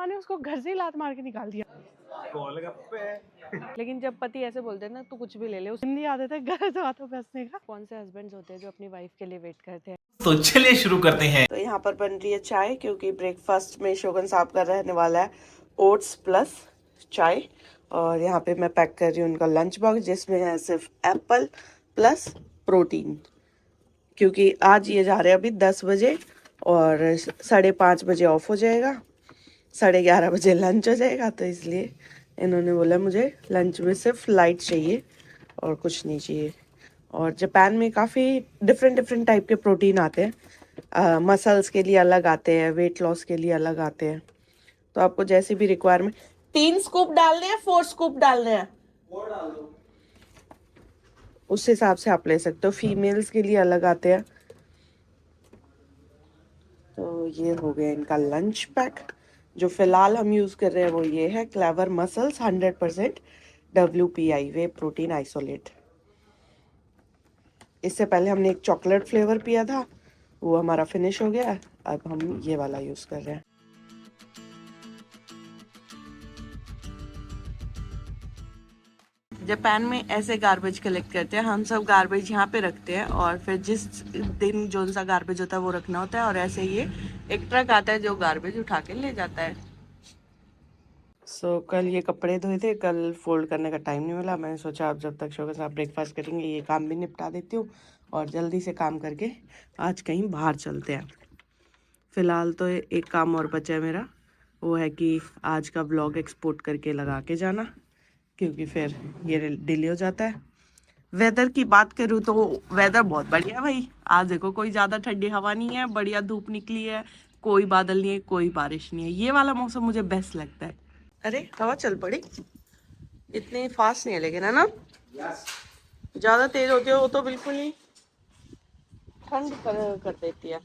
ने उसको घर से ही लात मार के निकाल दिया। गोलगप्पे। लेकिन जब पति ऐसे बोलते हैं ना तू कुछ भी ले ले, हिंदी आदत है गलत बातों पे हंसने का। कौन से हस्बैंड्स होते हैं जो अपनी वाइफ के लिए वेट करते हैं। तो चलिए शुरू करते हैं। तो यहाँ पर बन रही है चाय, क्योंकि ब्रेकफास्ट में शोगन साहब का रहने वाला है ओट्स प्लस चाय। और यहाँ पे मैं पैक कर रही हूँ उनका लंच बॉक्स, जिसमें है सिर्फ एप्पल प्लस प्रोटीन, क्योंकि आज ये जा रहे हैं अभी 10 बजे और 5:30 बजे ऑफ हो जाएगा, 11:30 बजे लंच हो जाएगा। तो इसलिए इन्होंने बोला मुझे लंच में सिर्फ लाइट चाहिए और कुछ नहीं चाहिए। और जापान में काफ़ी डिफरेंट टाइप के प्रोटीन आते हैं, मसल्स के लिए अलग आते हैं, वेट लॉस के लिए अलग आते हैं। तो आपको जैसे भी रिक्वायरमेंट, 3 स्कूप डालने हैं, 4 स्कूप डालने हैं, उस हिसाब से आप ले सकते हो। फीमेल्स के लिए अलग आते हैं। तो ये हो गया इनका लंच पैक। जो फिलहाल हम यूज़ कर रहे हैं वो ये है क्लेवर मसल्स 100% WPI वे प्रोटीन आइसोलेट। इससे पहले हमने एक चॉकलेट फ्लेवर पिया था, वो हमारा फिनिश हो गया। अब हम ये वाला यूज़ कर रहे हैं। जापान में ऐसे गार्बेज कलेक्ट करते हैं, हम सब गार्बेज यहाँ पे रखते हैं और फिर जिस दिन जो सा गार्बेज होता है वो रखना होता है। और ऐसे ये एक ट्रक आता है जो गार्बेज उठा के ले जाता है। कल ये कपड़े धोए थे, कल फोल्ड करने का टाइम नहीं मिला। मैंने सोचा अब जब तक शोगन साहब ब्रेकफास्ट करेंगे ये काम भी निपटा देती हूँ और जल्दी से काम करके आज कहीं बाहर चलते हैं। फ़िलहाल तो एक काम और बचा है मेरा, वो है कि आज का व्लॉग एक्सपोर्ट करके लगा के जाना, क्योंकि फिर ये डिले हो जाता है। वेदर की बात करूँ तो वेदर बहुत बढ़िया है भाई। आज देखो कोई ज़्यादा ठंडी हवा नहीं है, बढ़िया धूप निकली है, कोई बादल नहीं है, कोई बारिश नहीं है। ये वाला मौसम मुझे बेस्ट लगता है। अरे हवा चल पड़ी, इतनी फास्ट नहीं है लेकिन, है ना? ज़्यादा तेज होती है वो तो बिल्कुल ही ठंड कर देती है।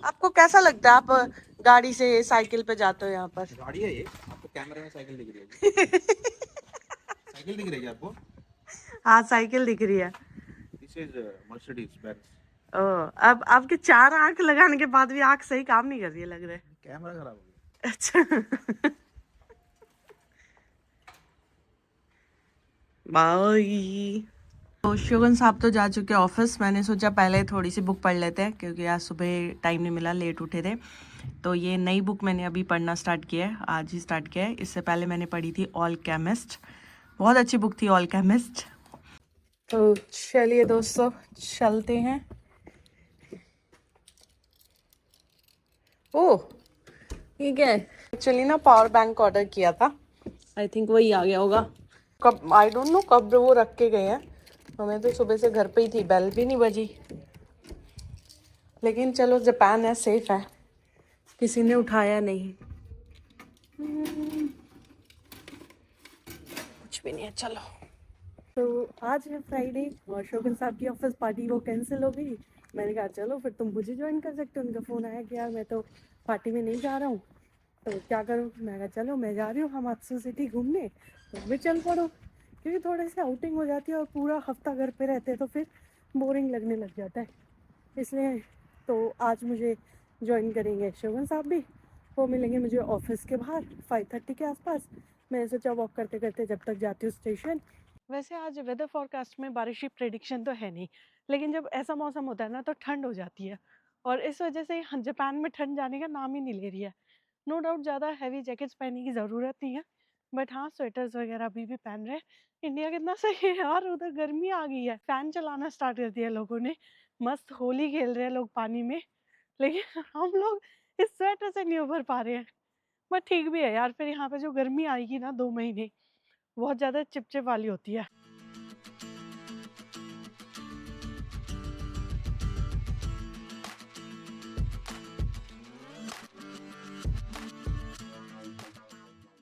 आपको कैसा लगता है, आप गाड़ी से साइकिल पे जाते हो? यहाँ पर गाड़ी है ये, आपको कैमरे में साइकिल दिख रही है। साइकिल दिख रही है आपको? हाँ साइकिल दिख रही है। This is Mercedes Benz. अब आपके 4 आंख लगाने के बाद भी आंख सही काम नहीं कर रही है लग रहा है। कैमरा खराब हो गया। अच्छा बाय। तो शोगन साहब तो जा चुके ऑफिस। मैंने सोचा पहले थोड़ी सी बुक पढ़ लेते हैं, क्योंकि आज सुबह टाइम नहीं मिला, लेट उठे थे। तो ये नई बुक मैंने अभी पढ़ना स्टार्ट किया है, आज ही स्टार्ट किया है। इससे पहले मैंने पढ़ी थी ऑलकेमिस्ट, बहुत अच्छी बुक थी ऑलकेमिस्ट। तो चलिए दोस्तों चलते हैं। ओह ठीक है, एक्चुअली ना पावर बैंक ऑर्डर किया था, आई थिंक वही आ गया होगा। कब, आई डोंट नो कब वो रख के गए हैं। हमें तो सुबह से घर पे ही थी, बेल भी नहीं बजी। लेकिन चलो जापान है, सेफ है, किसी ने उठाया नहीं, कुछ भी नहीं है। चलो, तो आज है फ्राइडे और शोगन साहब की ऑफिस पार्टी वो कैंसिल हो गई। मैंने कहा चलो फिर तुम मुझे ज्वाइन कर सकते हो। उनका फ़ोन आया कि यार मैं तो पार्टी में नहीं जा रहा हूँ, तो क्या करूँ? मैं कहा चलो मैं जा रही हूँ हमात्सु सिटी घूमने, तो भी चल पड़ो, क्योंकि थोड़े से आउटिंग हो जाती है और पूरा हफ्ता घर पे रहते हैं तो फिर बोरिंग लगने लग जाता है। इसलिए तो आज मुझे ज्वाइन करेंगे शोगन साहब भी, वो मिलेंगे मुझे ऑफिस के बाहर 5:30 के आसपास। मैंने सोचा वॉक करते करते जब तक जाती हूँ स्टेशन। वैसे आज वेदर फोरकास्ट में बारिश की प्रेडिक्शन तो है नहीं, लेकिन जब ऐसा मौसम होता है ना तो ठंड हो जाती है, और इस वजह से जापान में ठंड जाने का नाम ही नहीं ले रही है। नो डाउट ज़्यादा हैवी जैकेट्स पहनने की ज़रूरत नहीं है, बट हाँ स्वेटर्स वगैरह अभी भी पहन रहे हैं। इंडिया कितना सही है यार, उधर गर्मी आ गई है, फ़ैन चलाना स्टार्ट कर दिया लोगों ने, मस्त होली खेल रहे हैं लोग पानी में। लेकिन हम लोग इस स्वेटर से नहीं उभर पा रहे हैं। बट ठीक भी है यार, फिर यहाँ पे जो गर्मी आएगी ना 2 महीने, बहुत ज़्यादा चिपचिप वाली होती है।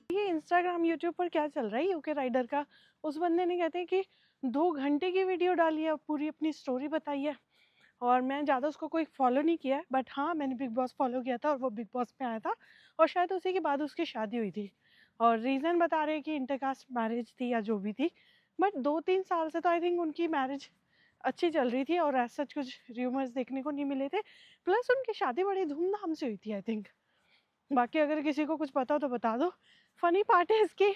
ये इंस्टाग्राम यूट्यूब पर क्या चल रहा है यूके राइडर का, उस बंदे ने कहते हैं कि 2 घंटे की वीडियो डाली है, पूरी अपनी स्टोरी बताई है। और मैं ज़्यादा उसको कोई फॉलो नहीं किया है, बट हाँ मैंने बिग बॉस फॉलो किया था और वो बिग बॉस में आया था, और शायद उसी के बाद उसकी शादी हुई थी। और रीज़न बता रहे हैं कि इंटरकास्ट मैरिज थी या जो भी थी, बट 2-3 साल से तो आई थिंक उनकी मैरिज अच्छी चल रही थी और ऐसा कुछ र्यूमर्स देखने को नहीं मिले थे। प्लस उनकी शादी बड़ी धूमधाम से हुई थी आई थिंक। बाकी अगर किसी को कुछ पता हो तो बता दो। फनी पार्ट है इसकी,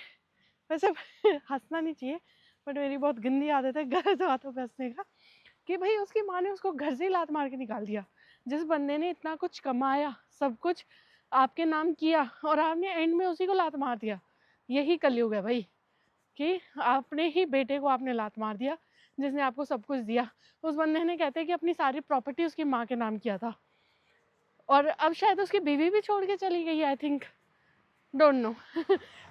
वैसे हंसना नहीं चाहिए बट मेरी बहुत गंदी आदत है गलत बातों पे हंसने का, कि भाई उसकी माँ ने उसको घर से ही लात मार के निकाल दिया। जिस बंदे ने इतना कुछ कमाया, सब कुछ आपके नाम किया और आपने एंड में उसी को लात मार दिया। यही कलयुग है भाई, कि अपने ही बेटे को आपने लात मार दिया जिसने आपको सब कुछ दिया। उस बंदे ने कहते हैं कि अपनी सारी प्रॉपर्टी उसकी माँ के नाम किया था और अब शायद उसकी बीवी भी छोड़ के चली गई है आई थिंक, डोंट नो।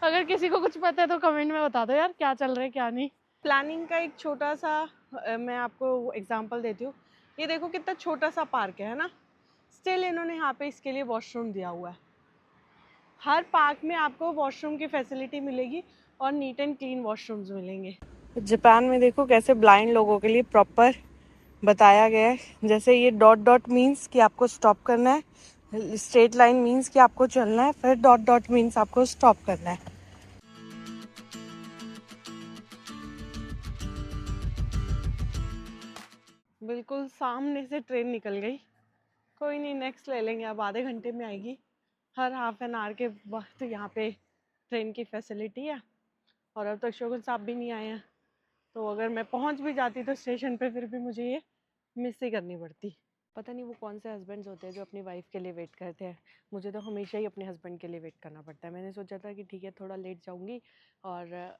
अगर किसी को कुछ पता है तो कमेंट में बता दो यार, क्या चल रहा है क्या नहीं। प्लानिंग का एक छोटा सा मैं आपको एग्जांपल देती हूँ। ये देखो कितना छोटा सा पार्क है ना, स्टिल इन्होंने यहाँ पे इसके लिए वॉशरूम दिया हुआ है। हर पार्क में आपको वॉशरूम की फैसिलिटी मिलेगी और नीट एंड क्लीन वॉशरूम्स मिलेंगे। जापान में देखो कैसे ब्लाइंड लोगों के लिए प्रॉपर बताया गया है। जैसे ये डॉट डॉट मीन्स कि आपको स्टॉप करना है, स्ट्रेट लाइन मीन्स कि आपको चलना है, फिर डॉट डॉट मीन्स आपको स्टॉप करना है। बिल्कुल सामने से ट्रेन निकल गई। कोई नहीं, नेक्स्ट ले लेंगे, अब आधे घंटे में आएगी। हर हाफ एन आवर के वक्त यहाँ पे ट्रेन की फैसिलिटी है और अब तक शोगन साहब भी नहीं आए हैं, तो अगर मैं पहुँच भी जाती तो स्टेशन पे फिर भी मुझे ये मिस ही करनी पड़ती। पता नहीं वो कौन से हस्बैंड्स होते हैं जो अपनी वाइफ के लिए वेट करते हैं। मुझे तो हमेशा ही अपने हस्बैंड के लिए वेट करना पड़ता है। मैंने सोचा था कि ठीक है थोड़ा लेट जाऊँगी और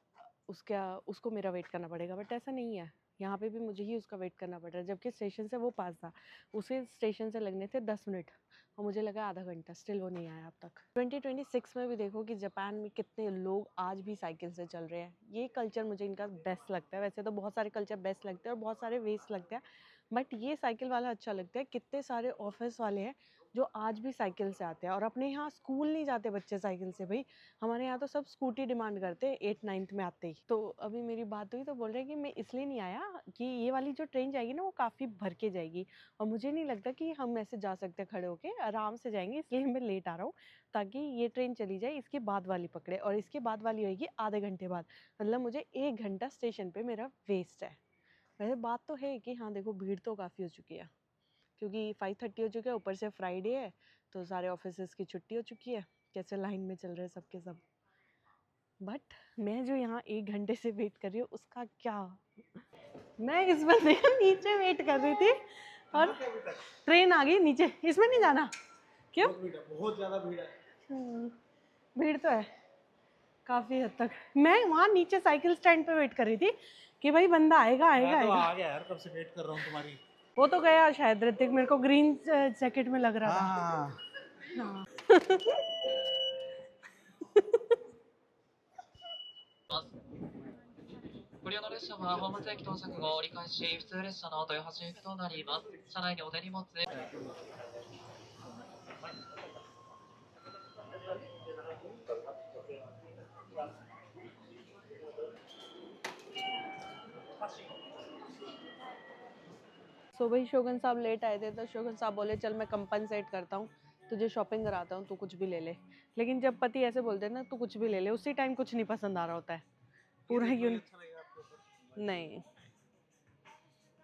उसको मेरा वेट करना पड़ेगा, बट ऐसा नहीं है। यहाँ पे भी मुझे ही उसका वेट करना पड़ रहा है, जबकि स्टेशन से वो पास था। उसे स्टेशन से लगने थे 10 मिनट और मुझे लगा आधा घंटा, स्टिल वो नहीं आया अब तक। 2026 में भी देखो कि जापान में कितने लोग आज भी साइकिल से चल रहे हैं। ये कल्चर मुझे इनका बेस्ट लगता है। वैसे तो बहुत सारे कल्चर बेस्ट लगते हैं और बहुत सारे वेस्ट लगते हैं, बट ये साइकिल वाला अच्छा लगता है। कितने सारे ऑफिस वाले हैं जो आज भी साइकिल से आते हैं और अपने यहाँ स्कूल नहीं जाते बच्चे साइकिल से। भाई हमारे यहाँ तो सब स्कूटी डिमांड करते हैं 8-9th में आते ही। तो अभी मेरी बात हुई तो बोल रहे हैं कि मैं इसलिए नहीं आया कि ये वाली जो ट्रेन जाएगी ना वो काफ़ी भर के जाएगी और मुझे नहीं लगता कि हम ऐसे जा सकते हैं खड़े होके, आराम से जाएंगे, इसलिए मैं लेट आ रहा हूँ ताकि ये ट्रेन चली जाए, इसके बाद वाली पकड़े और इसके बाद वाली होगी आधे घंटे बाद। मतलब मुझे 1 घंटा स्टेशन पे मेरा वेस्ट है। वैसे बात तो है कि हाँ देखो भीड़ तो काफ़ी हो चुकी है क्योंकि 5:30 हो चुका है, ऊपर से फ्राइडे है तो सारे ऑफिस की छुट्टी हो चुकी है। कैसे लाइन में चल रहे हैं सबके सब। बट मैं जो यहाँ 1 घंटे से वेट कर रही हूँ उसका क्या। मैं इस बंदे का नीचे वेट कर रही थी और ट्रेन आ गई नीचे। इसमें नहीं जाना क्यों? बहुत ज्यादा भीड़ है। भीड़ तो है काफ़ी हद तक। मैं वहाँ नीचे साइकिल स्टैंड पे वेट कर रही थी कि भाई बंदा आएगा आएगा मैं तो आएगा। आ गया यार, कब से वेट कर रहा हूँ तुम्हारी। वो तो गया शायद ऋतिक, मेरे को ग्रीन जैकेट में लग रहा था। हाँ हाँ। ご利用の列車は本松駅到着後折り返し普通列車の豊橋行きとなります。車内にお手荷物。 सो भाई शोगन साहब लेट आए थे तो शोगन साहब बोले चल मैं कंपनसेट करता हूँ, तुझे शॉपिंग कराता हूँ, तू कुछ भी ले ले। लेकिन जब पति ऐसे बोलते हैं ना तू कुछ भी ले ले, उसी टाइम कुछ नहीं पसंद आ रहा होता है। पूरा नहीं,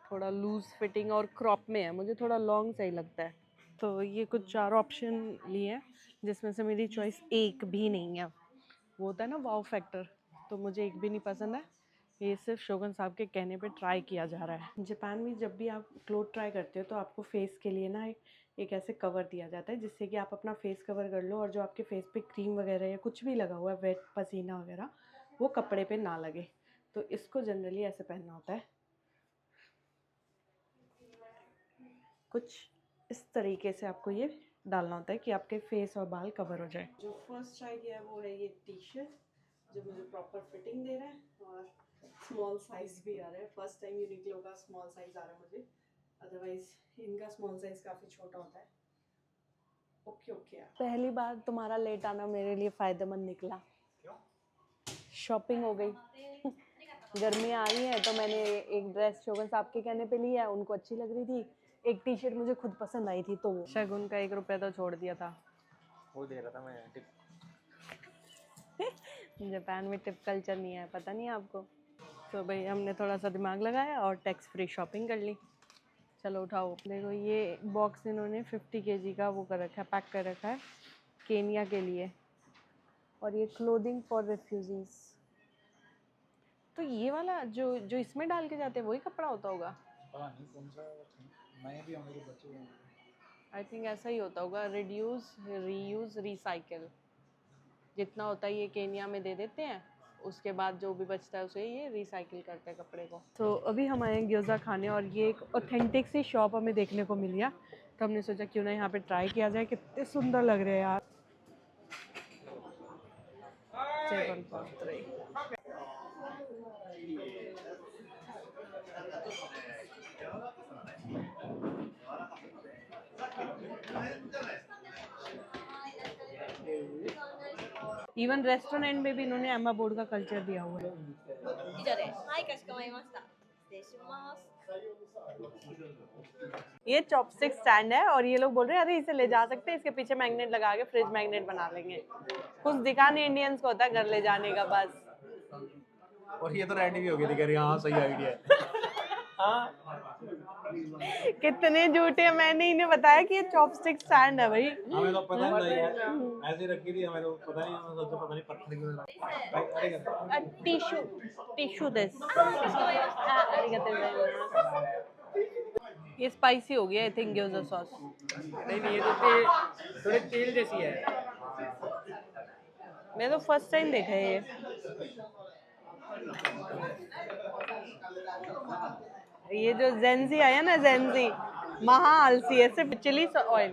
थोड़ा लूज फिटिंग और क्रॉप में है, मुझे थोड़ा लॉन्ग सही लगता है। तो ये कुछ 4 ऑप्शन लिए हैं जिसमें से मेरी चॉइस एक भी नहीं है। वो होता है ना वाव फैक्टर, तो मुझे एक भी नहीं पसंद है। ये सिर्फ शोगन साहब के कहने पे ट्राई किया जा रहा है। जापान में जब भी आप क्लोथ ट्राई करते हो तो आपको फेस के लिए ना एक ऐसे कवर दिया जाता है जिससे कि आप अपना फेस कवर कर लो और जो आपके फेस पे क्रीम वगैरह या कुछ भी लगा हुआ है, वेट पसीना वगैरह, वो कपड़े पे ना लगे। तो इसको जनरली ऐसे पहनना होता है, कुछ इस तरीके से आपको ये डालना होता है कि आपके फेस और बाल कवर हो जाए। जो फर्स्ट ट्राई किया है वो है ये टी शर्ट जो मुझे प्रॉपर फिटिंग दे रहा है और स्मॉल साइज भी आ रहा है। फर्स्ट टाइम यूनिक्लो का स्मॉल साइज आ रहा है मुझे, अदरवाइज इनका स्मॉल साइज काफ़ी छोटा होता है। ओके ओके यार, पहली बार तुम्हारा लेट आना मेरे लिए फ़ायदेमंद निकला। शॉपिंग हो गई। गर्मी आ रही है तो मैंने एक ड्रेस शोगन साहब के कहने पे ली है, उनको अच्छी लग रही थी। एक टी शर्ट मुझे खुद पसंद आई थी तो शगुन का 1 रुपया तो छोड़ दिया था। वो दे रहा था मैं टिप। जापान में टिप कल्चर नहीं है, पता नहीं आपको। तो भाई हमने थोड़ा सा दिमाग लगाया और टैक्स फ्री शॉपिंग कर ली। चलो उठाओ, देखो ये बॉक्स इन्होंने 50 kg का वो कर रखा है, पैक कर रखा है केनिया के लिए। और ये क्लोथिंग फॉर रेफ्यूजीज। तो ये वाला जो जो इसमें डाल के जाते हैं वही कपड़ा होता होगा। पता नहीं कौन सा नए भी होंगे जो बचे हुए होंगे। आई थिंक ऐसा ही होता होगा, रिड्यूस रीयूज रिसाइकिल। जितना होता है ये केनिया में दे देते हैं, उसके बाद जो भी बचता है उसे ये रिसाइकिल करते हैं कपड़े को। तो अभी हम आए हैं ग्योज़ा खाने और ये एक ऑथेंटिक सी शॉप हमें देखने को मिली है, तो हमने सोचा क्यों ना यहाँ पे ट्राई किया जाए। कितने सुंदर लग रहे हैं यार। 7.3 इवन रेस्टोरेंट में भी इन्होंने एम्मा बोर्ड का कल्चर दिया हुआ है। 以上です。はい、かしこまりました。失礼します。 ये चॉपस्टिक स्टैंड है और ये लोग बोल रहे हैं अरे इसे ले जा सकते हैं, इसके पीछे मैग्नेट लगा के फ्रिज मैग्नेट बना लेंगे। कुछ दिखा नहीं इंडियंस को होता है घर ले जाने का बस। और ये तो रेडी भी हो गई थी, कह रही हाँ सही आइडिया है। कितने झूठे हैं, मैंने इन्हें बताया कि ये चॉपस्टिक स्टैंड है भाई। हमें तो पता नहीं यार, ऐसे रखी थी, हमें तो पता नहीं, हमें सोचा पता नहीं पत्थर की टिश्यू टिश्यू दिस। ये स्पाइसी हो गया आई थिंक ग्योज़ा सॉस। नहीं नहीं, ये तो थोड़ी तेल जैसी है। मैं तो फर्स्ट टाइम देखा है ये जो जेंजी आया ना, जेंजी महा आलसी है, सिर्फ चिली ऑयल।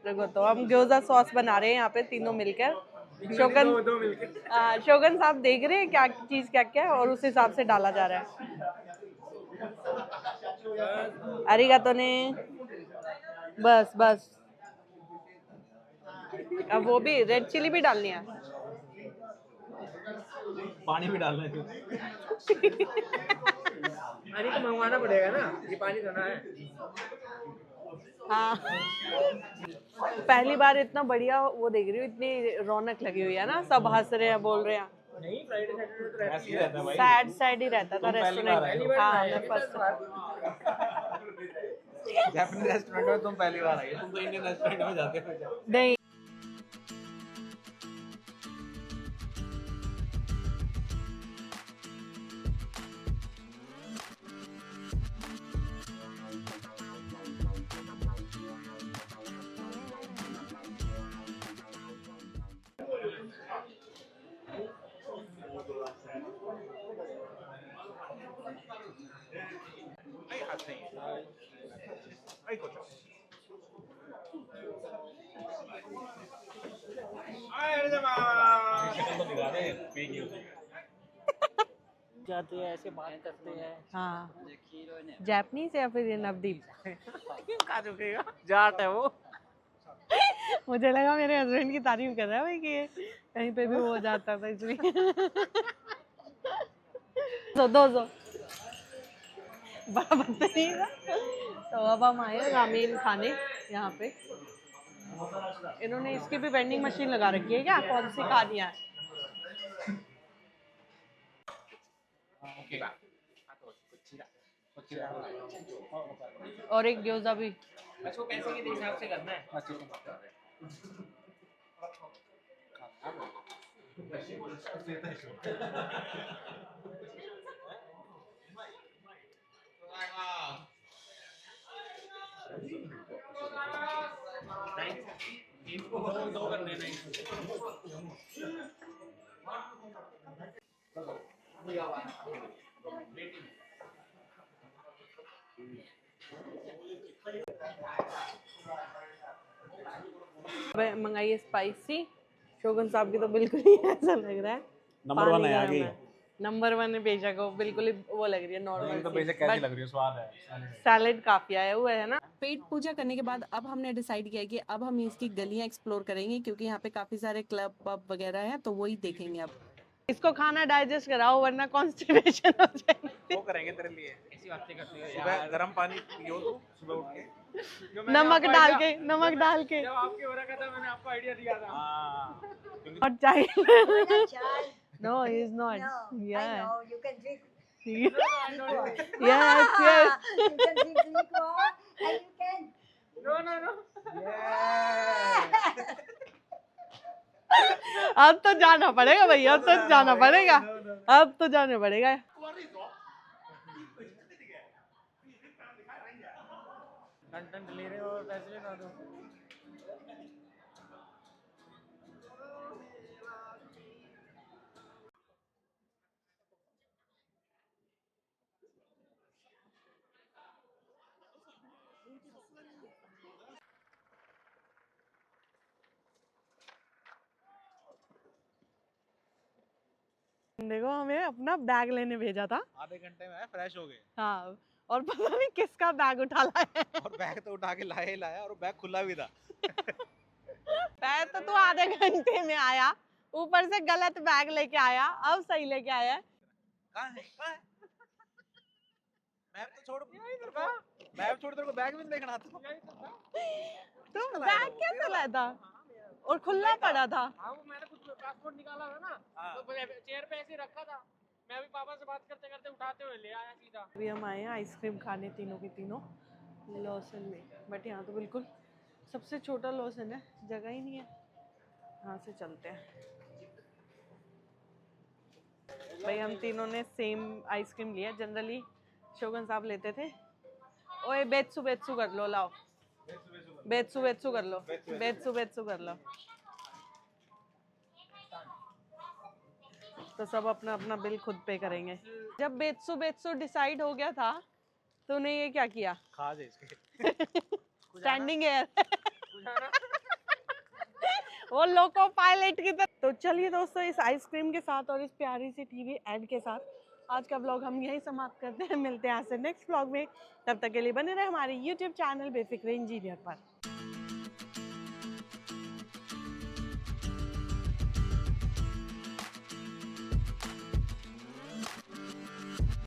देखो तो हम ग्योज़ा सॉस बना रहे हैं यहाँ पे तीनों मिलकर। शोगन शोगन साहब देख रहे हैं क्या चीज क्या क्या है और उस हिसाब से डाला जा रहा है। अरिगातो ने बस बस। अब वो भी रेड चिली भी डालनी है, पानी भी डालना है। पानी तो मंगवाना पड़ेगा ना, ये पानी तो ना है। हाँ पहली बार इतना बढ़िया वो देख रही हूँ, इतनी रौनक लगी हुई है ना, सब हंस रहे हैं बोल रहे हैं। नहीं, फ्राइडे सैटरडे तो ऐसे ही रहता है भाई। सैड सैड ही रहता था पहली बार आए रेस्टोरेंट। हो? हाँ मैं फर्स्ट। जापानी रेस्टोरेंट में तुम पहली बार आई हो, तुम तो इंडियन रेस्टोरेंट में जाते हो। नहीं जाते हैं ऐसे बात करते हैं। हाँ जापानीज या फिर ये नवदीप। जाट है वो। मुझे लगा मेरे हस्बैंड की तारीफ कर रहा है भाई कि ये कहीं पे भी वो हो जाता था इसलिए। दो बड़ा बदतमीज है। तो अब हम आए हैं रामेन खाने यहाँ पे। इन्होंने इसकी भी वेंडिंग मशीन लगा रखी है क्या, कौन सी खानी है? और एक ग्योजा भी। इसको पैसे के हिसाब से करना है। दो कर देना। मंगाइए स्पाइसी। शोगन साहब की तो बिल्कुल ही ऐसा लग रहा है नंबर 1 है आगे। नंबर 1 है बेशक, वो बिल्कुल ही वो लग रही है नॉर्मल। तो बेशक कैसी लग रही है, स्वाद है। सैलेड काफी आया हुआ है ना। पेट पूजा करने के बाद अब हमने डिसाइड किया कि अब हम इसकी गलियां एक्सप्लोर करेंगे, क्योंकि यहाँ पे काफी सारे क्लब पब वगैरह हैं, तो वही देखेंगे अब। इसको खाना डाइजेस्ट कराओ वरना कॉन्स्टिपेशन हो जाएगी। वो करेंगे तेरे लिए। ऐसी बातें करते हो सुबह गर्म पानी पियो तू सुबह उठ के। नमक डाल के जब आपके हो रखा था मैंने आपको आइडिया दिया था। और चाय। Chai. No, he is not. No, I Yeah. know. You can drink Yes, yes. You can drink liquor and you can. No. अब तो जाना पड़ेगा भैया, अब तो जाना पड़ेगा, अब तो जाना पड़ेगा। कंटेंट ले रहे हो और पैसे लेना दो। देखो हमें अपना बैग लेने भेजा था, आधे घंटे में फ्रेश हो गए हाँ, और पता नहीं किसका बैग उठा लाया है। और बैग तो उठा के लाया ही लाया और बैग खुला भी था। बैग तो तू आधे घंटे में आया, ऊपर से गलत बैग लेके आया, अब सही लेके आया है। कहाँ है? मैप तो छोड़, मैप छोड़, तेरे को बैग भी नहीं देखना था। तो बैग कैसे लाया था और खुला पड़ा था? हाँ वो मैंने कुछ पासपोर्ट निकाला था ना, हाँ। तो चेयर पे ऐसे ही रखा था। मैं अभी पापा से बात करते करते उठाते हुए ले आया सीधा। अभी हम आए हैं आइसक्रीम खाने तीनों के तीनों लॉसन में, बट यहाँ तो बिल्कुल सबसे छोटा लॉसन है, जगह ही नहीं है। यहाँ से चलते हैं भाई, हम तीनों ने सेम आइसक्रीम लिया। जनरली शोगन साहब लेते थे। ओए बेत्सु बेत्सु कर लो, लाओ बेत्सु बेत्सु कर लो, बेत्सु बेत्सु कर लो। तो सब अपना अपना बिल खुद पे करेंगे। जब बेत्सु बेत्सु डिसाइड हो गया था तो उन्हें ये क्या किया, खा दे इसके। स्टैंडिंग एयर वो लोको पायलट की तरह। तो चलिए दोस्तों, इस आइसक्रीम के साथ और इस प्यारी सी टीवी एड के साथ आज का व्लॉग हम यहीं समाप्त करते हैं। मिलते हैं आपसे नेक्स्ट व्लॉग में, तब तक के लिए बने रहे हमारे YouTube चैनल बेफिक्र इंजीनियर पर।